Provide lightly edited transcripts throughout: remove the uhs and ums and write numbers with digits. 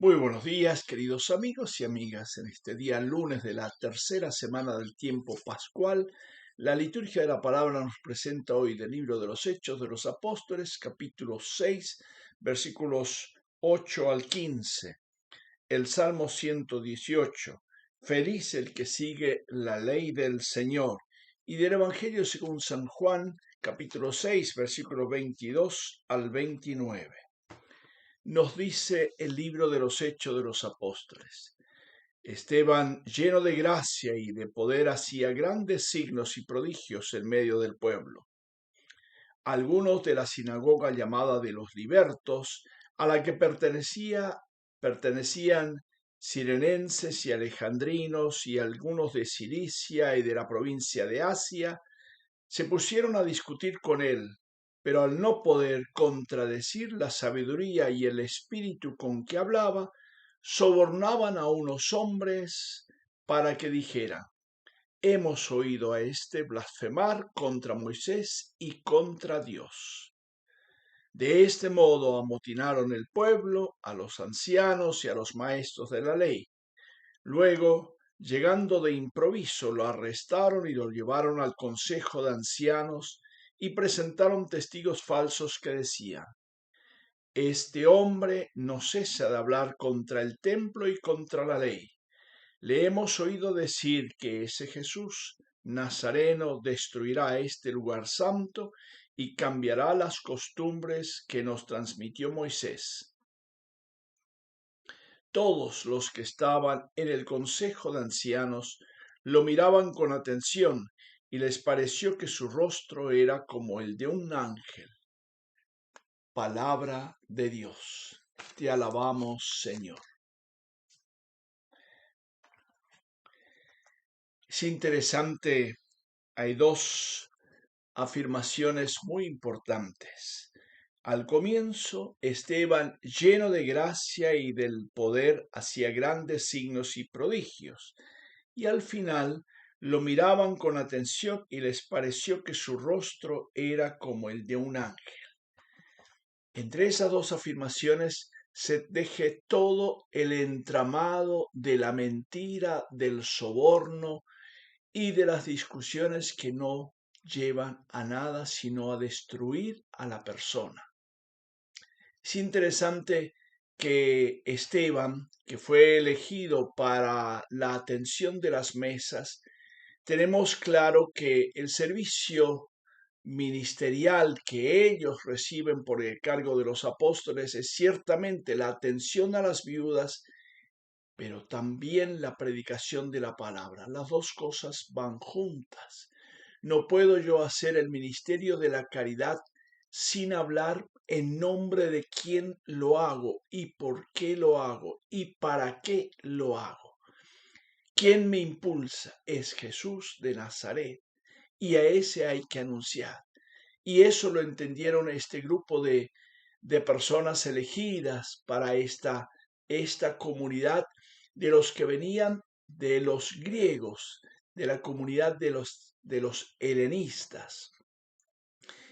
Muy buenos días, queridos amigos y amigas. En este día lunes de la tercera semana del tiempo pascual, la liturgia de la palabra nos presenta hoy del libro de los Hechos de los Apóstoles, capítulo 6, versículos 8 al 15. El Salmo 118. Feliz el que sigue la ley del Señor. Y del Evangelio según San Juan, capítulo 6, versículos 22 al 29. Nos dice el libro de los Hechos de los Apóstoles. Esteban, lleno de gracia y de poder, hacía grandes signos y prodigios en medio del pueblo. Algunos de la sinagoga llamada de los libertos, a la que pertenecían cirenenses y alejandrinos y algunos de Cilicia y de la provincia de Asia, se pusieron a discutir con él, pero al no poder contradecir la sabiduría y el espíritu con que hablaba, sobornaban a unos hombres para que dijeran: hemos oído a éste blasfemar contra Moisés y contra Dios. De este modo amotinaron el pueblo, a los ancianos y a los maestros de la ley. Luego, llegando de improviso, lo arrestaron y lo llevaron al consejo de ancianos y presentaron testigos falsos que decían: este hombre no cesa de hablar contra el templo y contra la ley. Le hemos oído decir que ese Jesús Nazareno destruirá este lugar santo y cambiará las costumbres que nos transmitió Moisés. Todos los que estaban en el consejo de ancianos lo miraban con atención y les pareció que su rostro era como el de un ángel. Palabra de Dios. Te alabamos, Señor. Es interesante, hay dos afirmaciones muy importantes. Al comienzo, Esteban, lleno de gracia y del poder, hacía grandes signos y prodigios, y al final lo miraban con atención y les pareció que su rostro era como el de un ángel. Entre esas dos afirmaciones se teje todo el entramado de la mentira, del soborno y de las discusiones que no llevan a nada sino a destruir a la persona. Es interesante que Esteban, que fue elegido para la atención de las mesas, tenemos claro que el servicio ministerial que ellos reciben por el cargo de los apóstoles es ciertamente la atención a las viudas, pero también la predicación de la palabra. Las dos cosas van juntas. No puedo yo hacer el ministerio de la caridad sin hablar en nombre de quién lo hago y por qué lo hago y para qué lo hago. ¿Quién me impulsa? Es Jesús de Nazaret, y a ese hay que anunciar. Y eso lo entendieron este grupo de personas elegidas para esta comunidad, de los que venían de los griegos, de la comunidad de los helenistas.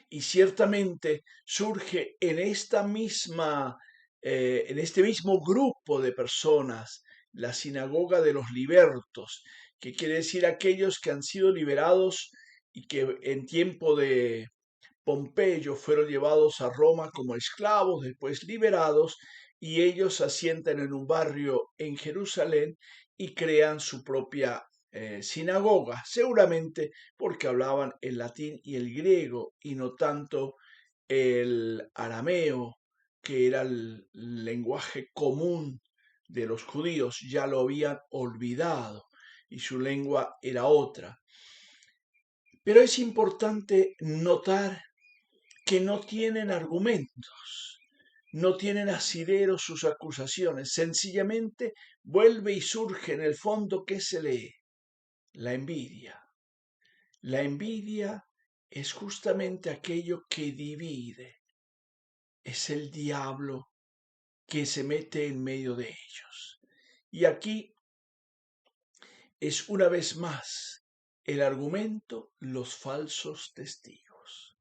Y ciertamente surge en este mismo grupo de personas, la sinagoga de los libertos, que quiere decir aquellos que han sido liberados y que en tiempo de Pompeyo fueron llevados a Roma como esclavos, después liberados, y ellos se asientan en un barrio en Jerusalén y crean su propia sinagoga, seguramente porque hablaban el latín y el griego y no tanto el arameo, que era el lenguaje común de los judíos. Ya lo habían olvidado y su lengua era otra. Pero es importante notar que no tienen argumentos, no tienen asidero sus acusaciones, sencillamente vuelve y surge en el fondo, ¿qué se lee? La envidia. La envidia es justamente aquello que divide, es el diablo que se mete en medio de ellos. Y aquí es una vez más el argumento, los falsos testigos.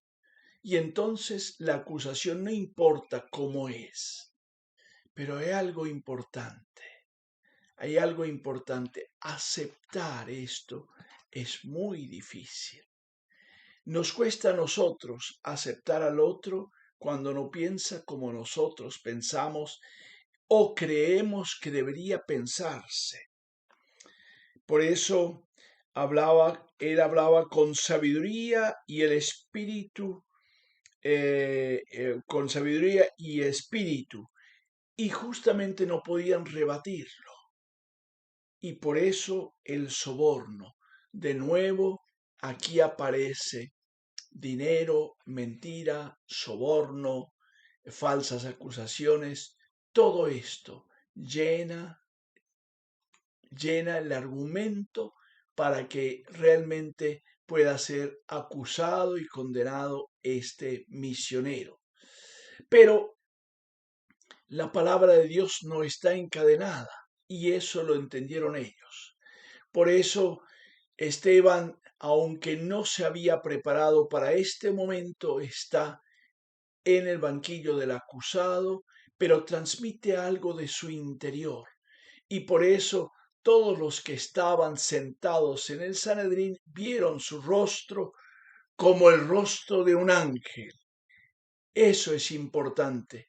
Y entonces la acusación no importa cómo es, Pero hay algo importante. Aceptar esto es muy difícil. Nos cuesta a nosotros aceptar al otro cuando no piensa como nosotros pensamos o creemos que debería pensarse. Por eso él hablaba con sabiduría y el espíritu, con sabiduría y espíritu, y justamente no podían rebatirlo. Y por eso el soborno. De nuevo, aquí aparece dinero, mentira, soborno, falsas acusaciones. Todo esto llena el argumento para que realmente pueda ser acusado y condenado este misionero. Pero la palabra de Dios no está encadenada y eso lo entendieron ellos. Por eso Esteban, aunque no se había preparado para este momento, está en el banquillo del acusado, pero transmite algo de su interior. Y por eso todos los que estaban sentados en el Sanedrín vieron su rostro como el rostro de un ángel. Eso es importante.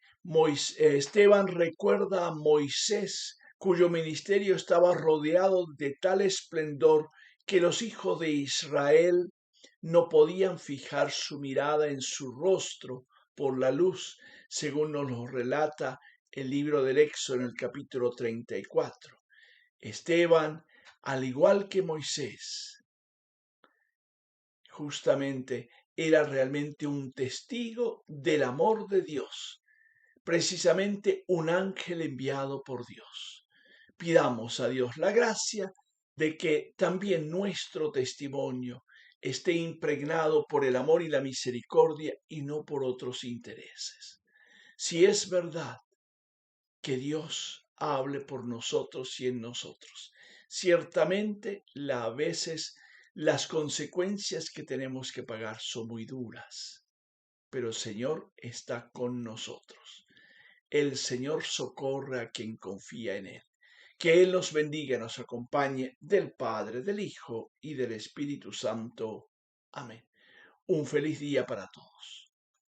Esteban recuerda a Moisés, cuyo ministerio estaba rodeado de tal esplendor que los hijos de Israel no podían fijar su mirada en su rostro por la luz, según nos lo relata el libro del Éxodo en el capítulo 34. Esteban, al igual que Moisés, justamente era realmente un testigo del amor de Dios, precisamente un ángel enviado por Dios. Pidamos a Dios la gracia de que también nuestro testimonio esté impregnado por el amor y la misericordia y no por otros intereses. Si es verdad que Dios hable por nosotros y en nosotros, ciertamente a veces las consecuencias que tenemos que pagar son muy duras, pero el Señor está con nosotros. El Señor socorre a quien confía en Él. Que Él nos bendiga y nos acompañe del Padre, del Hijo y del Espíritu Santo. Amén. Un feliz día para todos.